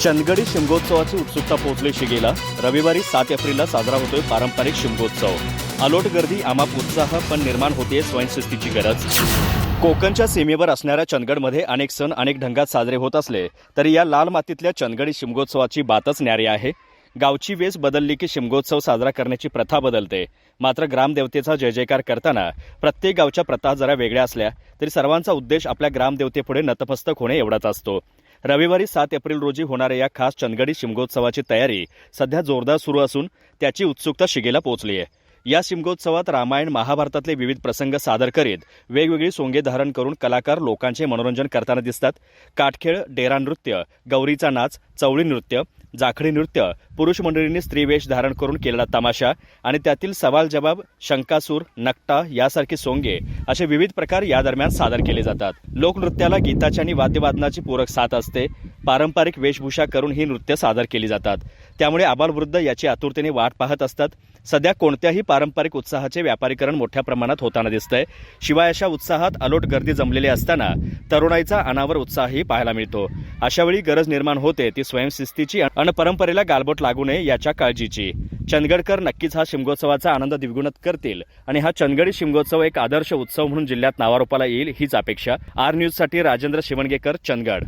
चंदगडी शिमगोत्सवाची उत्सुकता पोहोचली शिगेला। रविवारी 7 एप्रिलला साजरा होतोय पारंपरिक शिमगोत्सव। अलोट गर्दी, अमाप उत्साह, पण निर्माण होतेय स्वयंशिस्तीची गरज। कोकणच्या सीमेवर असणाऱ्या चंदगडमध्ये अनेक सण अनेक ढंगात साजरे होत असले तरी या लाल मातीतल्या चंदगडी शिमगोत्सवाची बातच न्यारी आहे। गावची वेस बदलली की शिमगोत्सव साजरा करण्याची प्रथा बदलते। मात्र ग्रामदेवतेचा जय जयकार करताना प्रत्येक गावच्या प्रथा जरा वेगळ्या असल्या तरी सर्वांचा उद्देश आपल्या ग्रामदेवतेपुढे नतमस्तक होणे एवढाच असतो। रविवारी 7 एप्रिल रोजी होणाऱ्या या खास चंदगडी शिमगोत्सवाची तयारी सध्या जोरदार सुरू असून त्याची उत्सुकता शिगेला पोहोचली आहे। या शिमगोत्सवात रामायण महाभारतातले विविध प्रसंग सादर करीत वेगवेगळी सोंगे धारण करून कलाकार लोकांचे मनोरंजन करताना दिसतात। काठखेळ, डेरा नृत्य, गौरीचा नाच, चवळी नृत्य, जाखडी नृत्य, पुरुष मंडळींनी स्त्रीवेश धारण करून केलेला तमाशा आणि त्यातील सवाल जवाब, शंकासूर, नकटा यासारखी सोंगे असे विविध प्रकार या दरम्यान सादर केले जातात। लोकनृत्याला गीताची आणि वाद्यवादनाची पूरक साथ असते। पारंपरिक वेशभूषा करून ही नृत्य सादर केली जातात, त्यामुळे आबालवृद्ध याची आतुरतेने वाट पाहत असतात। सध्या कोणत्याही पारंपरिक उत्साहाचे व्यापारीकरण मोठ्या प्रमाणात होताना दिसतंय। शिवाय अशा उत्साहात अलोट गर्दी जमलेली असताना तरुणाईचा अनावर उत्साहही पाहायला मिळतो। अशावेळी गरज निर्माण होते ती स्वयंशिस्तीची आणि परंपरेला गालबोट लागू नये याच्या काळजीची। चंदगडकर नक्कीच हा शिमगोत्सवाचा आनंद द्विगुणित करतील आणि हा चंदगडी शिमगोत्सव एक आदर्श उत्सव म्हणून जिल्ह्यात नावारूपाला येईल हीच अपेक्षा। आर न्यूज साठी राजेंद्र शिवणगेकर, चंदगड।